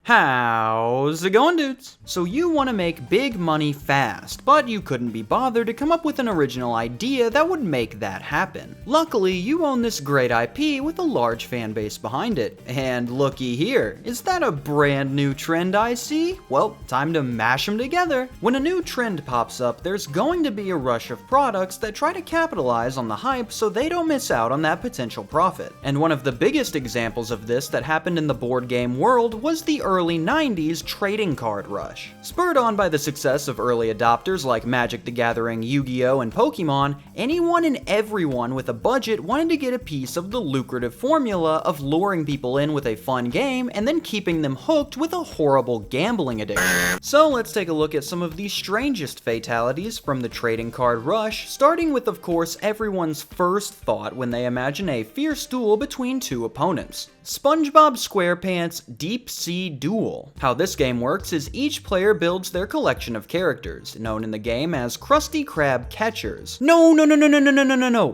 How's it going, dudes? So you want to make big money fast, but you couldn't be bothered to come up with an original idea that would make that happen. Luckily, you own this great IP with a large fan base behind it. And looky here, is that a brand new trend I see? Well, time to mash them together. When a new trend pops up, there's going to be a rush of products that try to capitalize on the hype so they don't miss out on that potential profit. And one of the biggest examples of this that happened in the board game world was the early 90s trading card rush. Spurred on by the success of early adopters like Magic the Gathering, Yu-Gi-Oh, and Pokemon, anyone and everyone with a budget wanted to get a piece of the lucrative formula of luring people in with a fun game and then keeping them hooked with a horrible gambling addiction. So let's take a look at some of the strangest fatalities from the trading card rush, starting with, of course, everyone's first thought when they imagine a fierce duel between two opponents. SpongeBob SquarePants Deep Sea Duel. How this game works is each player builds their collection of characters, known in the game as Krusty Krab catchers. No,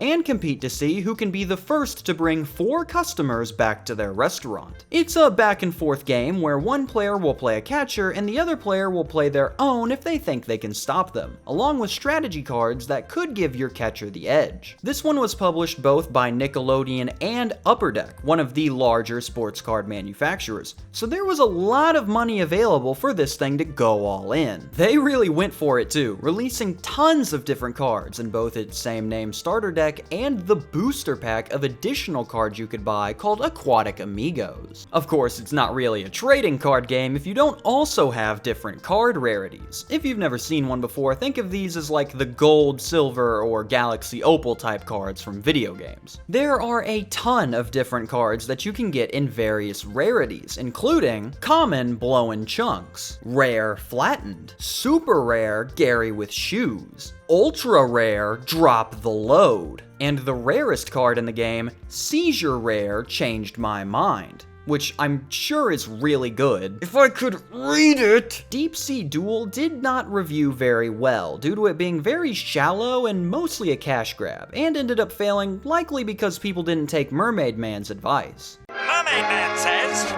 and compete to see who can be the first to bring 4 customers back to their restaurant. It's a back and forth game where one player will play a catcher and the other player will play their own if they think they can stop them, along with strategy cards that could give your catcher the edge. This one was published both by Nickelodeon and Upper Deck, one of the larger sports card manufacturers, so there was a lot of money available for this thing to go all in. They really went for it too, releasing tons of different cards in both its same name starter deck and the booster pack of additional cards you could buy called Aquatic Amigos. Of course, it's not really a trading card game if you don't also have different card rarities. If you've never seen one before, think of these as like the gold, silver, or galaxy opal type cards from video games. There are a ton of different cards that you can get in various rarities, including common blowin' chunks, rare flattened, super rare Gary with shoes, ultra rare drop the load, and the rarest card in the game, seizure rare changed my mind, which I'm sure is really good. If I could read it! Deep Sea Duel did not review very well due to it being very shallow and mostly a cash grab, and ended up failing likely because people didn't take Mermaid Man's advice. Mermaid Man says,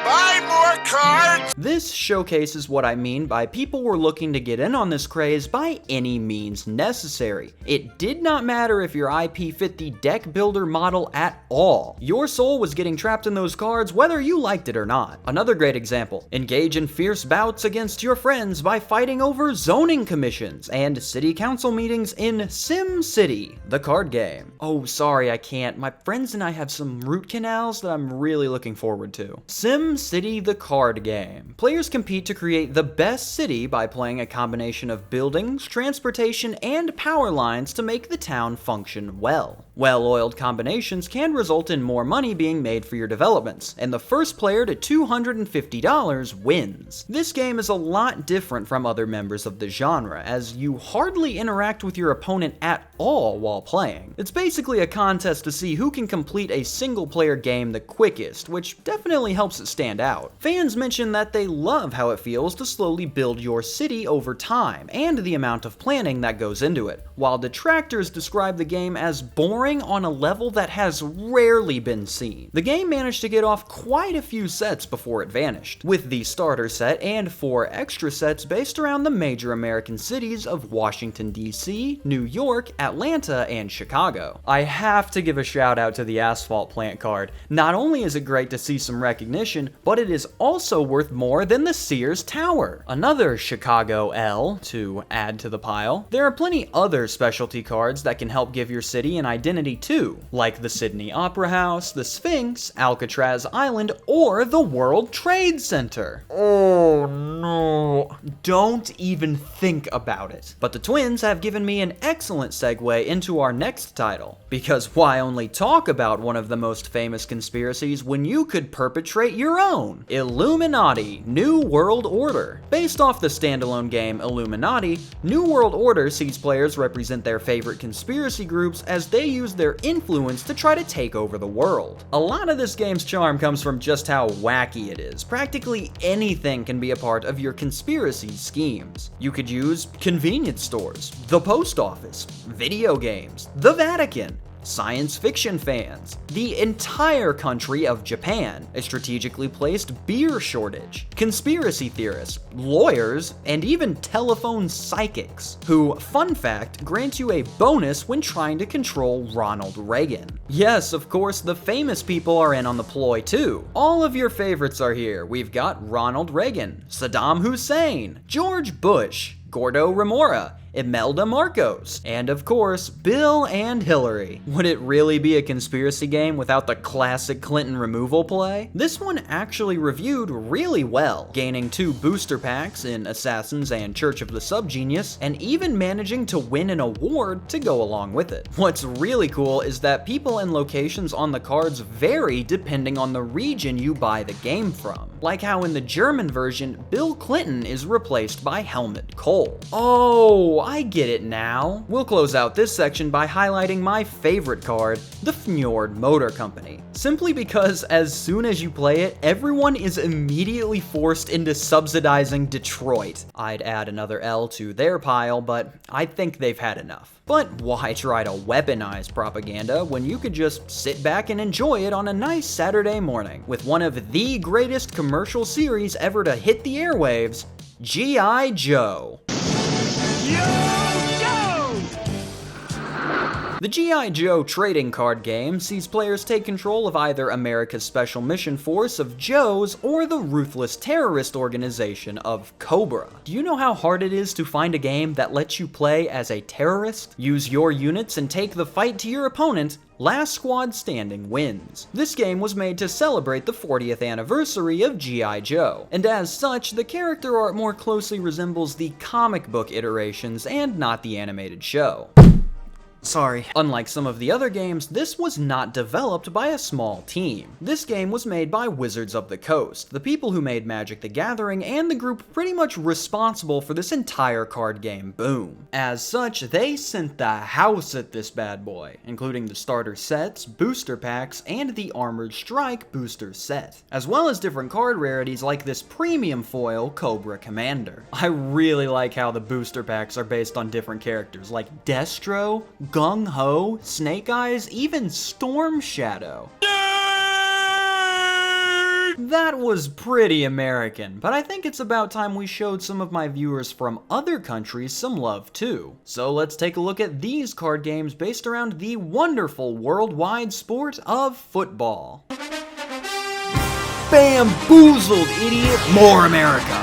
buy more cards! This showcases what I mean by people were looking to get in on this craze by any means necessary. It did not matter if your IP fit the deck builder model at all. Your soul was getting trapped in those cards whether you liked it or not. Another great example, engage in fierce bouts against your friends by fighting over zoning commissions and city council meetings in Sim City, the card game. Oh, sorry, I can't. My friends and I have some root canals that I'm really looking forward to. Sim City, the card game. Players compete to create the best city by playing a combination of buildings, transportation, and power lines to make the town function well. Well-oiled combinations can result in more money being made for your developments, and the first player to $250 wins. This game is a lot different from other members of the genre, as you hardly interact with your opponent at all while playing. It's basically a contest to see who can complete a single-player game the quickest, which definitely helps it stand out. Fans mention that they love how it feels to slowly build your city over time, and the amount of planning that goes into it, while detractors describe the game as boring on a level that has rarely been seen. The game managed to get off quite a few sets before it vanished, with the starter set and 4 extra sets based around the major American cities of Washington, D.C., New York, Atlanta, and Chicago. I have to give a shout out to the Asphalt Plant card. Not only is it great to see some recognition, but it is also worth more than the Sears Tower. Another Chicago L to add to the pile. There are plenty other specialty cards that can help give your city an identity too, like the Sydney Opera House, the Sphinx, Alcatraz Island, or the World Trade Center. Oh no. Don't even think about it. But the twins have given me an excellent segue into our next title, because why only talk about one of the most famous conspiracies when you could perpetrate your own? Illuminati New World Order. Based off the standalone game Illuminati, New World Order sees players represent their favorite conspiracy groups as they use their influence to try to take over the world. A lot of this game's charm comes from just how wacky it is. Practically anything can be a part of your conspiracy schemes. You could use convenience stores, the post office, video games, the Vatican, science fiction fans, the entire country of Japan, a strategically placed beer shortage, conspiracy theorists, lawyers, and even telephone psychics, who, fun fact, grant you a bonus when trying to control Ronald Reagan. Yes, of course, the famous people are in on the ploy too. All of your favorites are here. We've got Ronald Reagan, Saddam Hussein, George Bush, Gordo Remora, Imelda Marcos, and of course, Bill and Hillary. Would it really be a conspiracy game without the classic Clinton removal play? This one actually reviewed really well, gaining 2 booster packs in Assassins and Church of the Subgenius, and even managing to win an award to go along with it. What's really cool is that people and locations on the cards vary depending on the region you buy the game from. Like how in the German version, Bill Clinton is replaced by Helmut Kohl. Oh, I get it now. We'll close out this section by highlighting my favorite card, the Fjord Motor Company. Simply because as soon as you play it, everyone is immediately forced into subsidizing Detroit. I'd add another L to their pile, but I think they've had enough. But why try to weaponize propaganda when you could just sit back and enjoy it on a nice Saturday morning with one of the greatest commercial series ever to hit the airwaves, G.I. Joe. The G.I. Joe trading card game sees players take control of either America's Special Mission Force of Joes or the ruthless terrorist organization of Cobra. Do you know how hard it is to find a game that lets you play as a terrorist? Use your units and take the fight to your opponent. Last squad standing wins. This game was made to celebrate the 40th anniversary of G.I. Joe, and as such, the character art more closely resembles the comic book iterations and not the animated show. Sorry. Unlike some of the other games, this was not developed by a small team. This game was made by Wizards of the Coast, the people who made Magic the Gathering and the group pretty much responsible for this entire card game boom. As such, they sent the house at this bad boy, including the starter sets, booster packs, and the Armored Strike booster set, as well as different card rarities like this premium foil Cobra Commander. I really like how the booster packs are based on different characters like Destro, Gung Ho, Snake Eyes, even Storm Shadow. That was pretty American, but I think it's about time we showed some of my viewers from other countries some love too. So let's take a look at these card games based around the wonderful worldwide sport of football. Bamboozled, idiot! More America!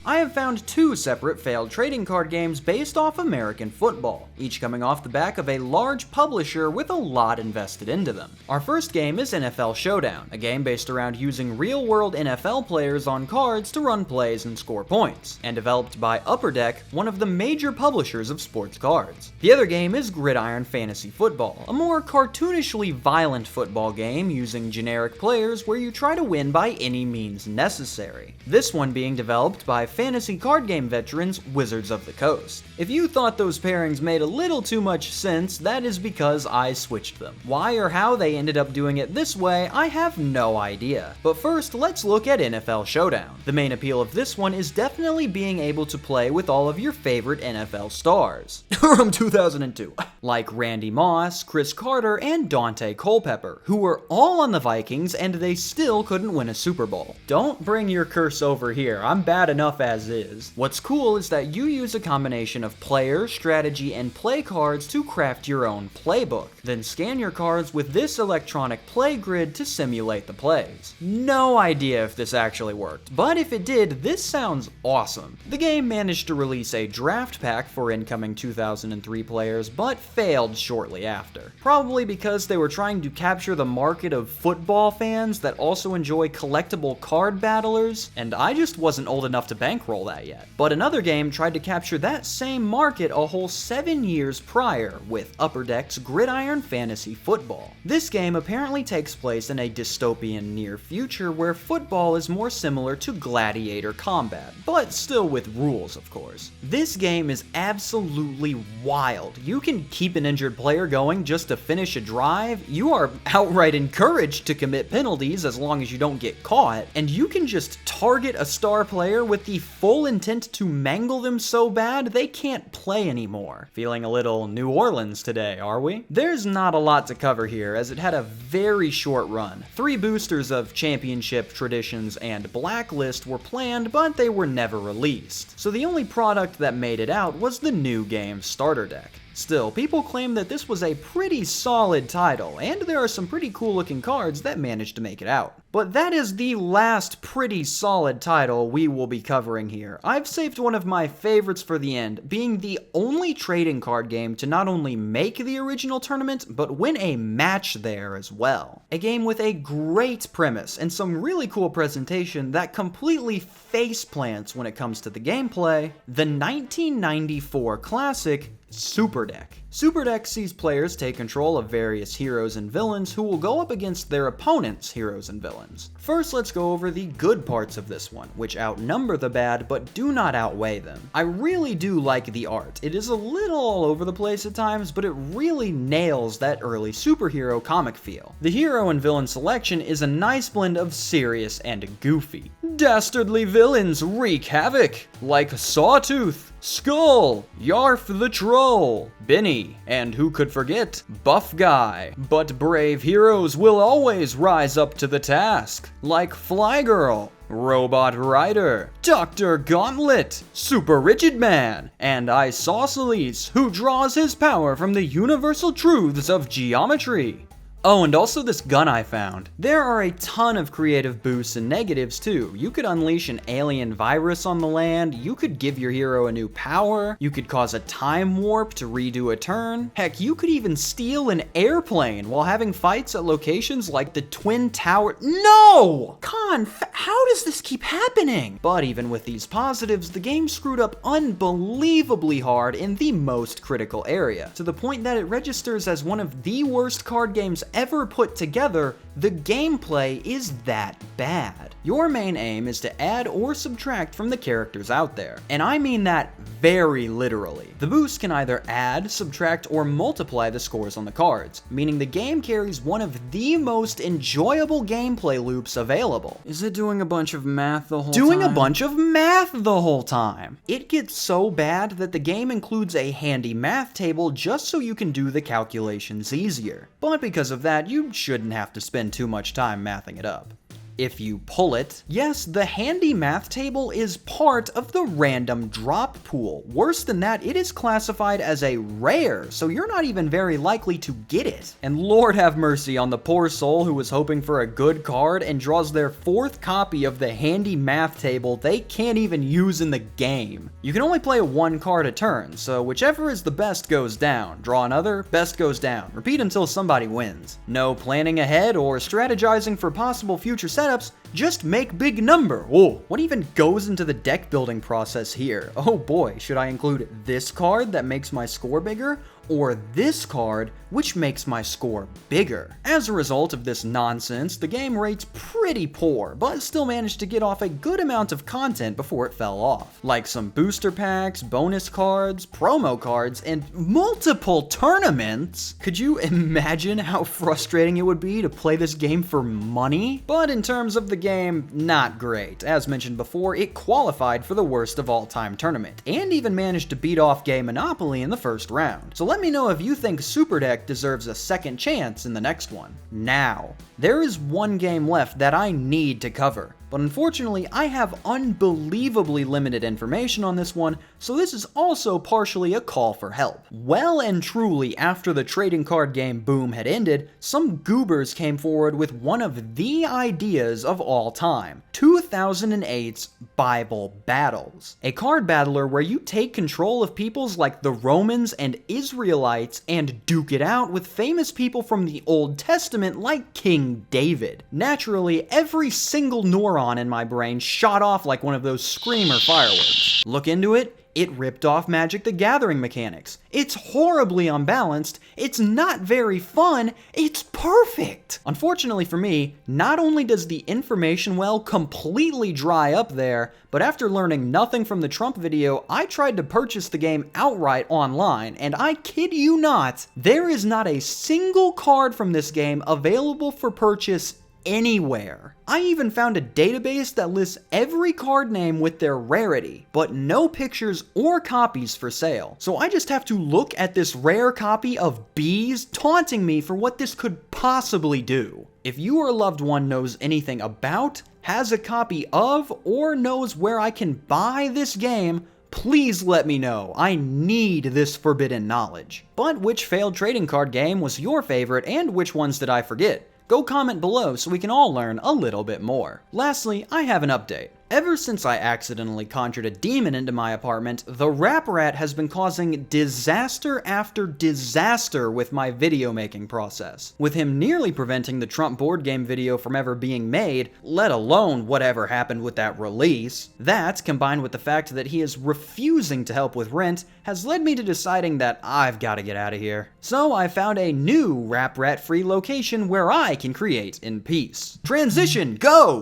I have found 2 separate failed trading card games based off American football, each coming off the back of a large publisher with a lot invested into them. Our first game is NFL Showdown, a game based around using real-world NFL players on cards to run plays and score points, and developed by Upper Deck, one of the major publishers of sports cards. The other game is Gridiron Fantasy Football, a more cartoonishly violent football game using generic players where you try to win by any means necessary. This one being developed by fantasy card game veterans Wizards of the Coast. If you thought those pairings made a little too much sense, that is because I switched them. Why or how they ended up doing it this way, I have no idea. But first, let's look at NFL Showdown. The main appeal of this one is definitely being able to play with all of your favorite NFL stars. From 2002. Like Randy Moss, Chris Carter, and Dante Culpepper, who were all on the Vikings and they still couldn't win a Super Bowl. Don't bring your curse over here, I'm bad enough as is. What's cool is that you use a combination of player, strategy, and play cards to craft your own playbook. Then scan your cards with this electronic play grid to simulate the plays. No idea if this actually worked, but if it did, this sounds awesome. The game managed to release a draft pack for incoming 2003 players, but failed shortly after. Probably because they were trying to capture the market of football fans that also enjoy collectible card battlers, and I just wasn't old enough to bankroll that yet. But another game tried to capture that same market a whole 7 years prior with Upper Deck's Gridiron Fantasy Football. This game apparently takes place in a dystopian near future where football is more similar to gladiator combat, but still with rules, of course. This game is absolutely wild. You can keep an injured player going just to finish a drive, you are outright encouraged to commit penalties as long as you don't get caught, and you can just target a star player with the the full intent to mangle them so bad they can't play anymore. Feeling a little New Orleans today, are we? There's not a lot to cover here, as it had a very short run. 3 boosters of Championship, Traditions, and Blacklist were planned, but they were never released. So the only product that made it out was the new game starter deck. Still, people claim that this was a pretty solid title, and there are some pretty cool looking cards that managed to make it out. But that is the last pretty solid title we will be covering here. I've saved one of my favorites for the end, being the only trading card game to not only make the original tournament, but win a match there as well. A game with a great premise and some really cool presentation that completely face plants when it comes to the gameplay, the 1994 classic Super Deck. Super Deck sees players take control of various heroes and villains who will go up against their opponents' heroes and villains. First, let's go over the good parts of this one, which outnumber the bad but do not outweigh them. I really do like the art. It is a little all over the place at times, but it really nails that early superhero comic feel. The hero and villain selection is a nice blend of serious and goofy. Dastardly villains wreak havoc, like Sawtooth, Skull, Yarf the Troll, Benny, and who could forget, Buff Guy. But brave heroes will always rise up to the task, like Fly Girl, Robot Rider, Dr. Gauntlet, Super Rigid Man, and Isosceles, who draws his power from the universal truths of geometry. Oh, and also this gun I found. There are a ton of creative boosts and negatives too. You could unleash an alien virus on the land, you could give your hero a new power, you could cause a time warp to redo a turn. Heck, you could even steal an airplane while having fights at locations like the Twin Tower. No! How does this keep happening? But even with these positives, the game screwed up unbelievably hard in the most critical area, to the point that it registers as one of the worst card games ever put together. The gameplay is that bad. Your main aim is to add or subtract from the characters out there, and I mean that very literally. The boost can either add, subtract, or multiply the scores on the cards, meaning the game carries one of the most enjoyable gameplay loops available. Is it doing a bunch of math the whole time? Doing a bunch of math the whole time. It gets so bad that the game includes a handy math table just so you can do the calculations easier. But because of that, you shouldn't have to spend too much time mathing it up. If you pull it. Yes, the handy math table is part of the random drop pool. Worse than that, it is classified as a rare, so you're not even very likely to get it. And Lord have mercy on the poor soul who was hoping for a good card and draws their 4th copy of the handy math table they can't even use in the game. You can only play 1 card a turn, so whichever is the best goes down. Draw another, best goes down. Repeat until somebody wins. No planning ahead or strategizing for possible future setups, just make big number. Whoa, what even goes into the deck building process here? Oh boy, should I include this card that makes my score bigger? Or this card, which makes my score bigger? As a result of this nonsense, the game rates pretty poor, but still managed to get off a good amount of content before it fell off. Like some booster packs, bonus cards, promo cards, and multiple tournaments. Could you imagine how frustrating it would be to play this game for money? But in terms of the game, not great. As mentioned before, it qualified for the worst of all time tournament, and even managed to beat off Game Monopoly in the first round. So let me know if you think Super Deck deserves a second chance in the next one. Now, there is one game left that I need to cover, but unfortunately I have unbelievably limited information on this one, so this is also partially a call for help. Well and truly, after the trading card game boom had ended, some goobers came forward with one of the ideas of all time, 2008's Bible Battles. A card battler where you take control of peoples like the Romans and Israelites and duke it out with famous people from the Old Testament like King David. Naturally, every single neuron in my brain shot off like one of those screamer fireworks. Look into it, it ripped off Magic the Gathering mechanics. It's horribly unbalanced, it's not very fun, it's perfect! Unfortunately for me, not only does the information well completely dry up there, but after learning nothing from the Trump video, I tried to purchase the game outright online, and I kid you not, there is not a single card from this game available for purchase anywhere. I even found a database that lists every card name with their rarity, but no pictures or copies for sale. So I just have to look at this rare copy of bees taunting me for what this could possibly do. If you or a loved one knows anything about, has a copy of, or knows where I can buy this game, please let me know. I need this forbidden knowledge. But which failed trading card game was your favorite, and which ones did I forget? Go comment below so we can all learn a little bit more. Lastly, I have an update. Ever since I accidentally conjured a demon into my apartment, the Rap Rat has been causing disaster after disaster with my video making process. With him nearly preventing the Trump board game video from ever being made, let alone whatever happened with that release. That, combined with the fact that he is refusing to help with rent, has led me to deciding that I've got to get out of here. So I found a new Rap Rat free location where I can create in peace. Transition, go!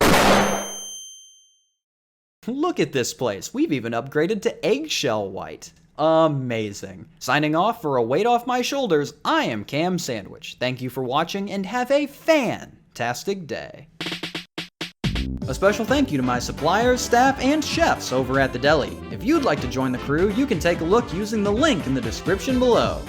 Look at this place. We've even upgraded to eggshell white. Amazing. Signing off for a weight off my shoulders, I am Cam Sandwich. Thank you for watching and have a fantastic day. A special thank you to my suppliers, staff, and chefs over at the deli. If you'd like to join the crew, you can take a look using the link in the description below.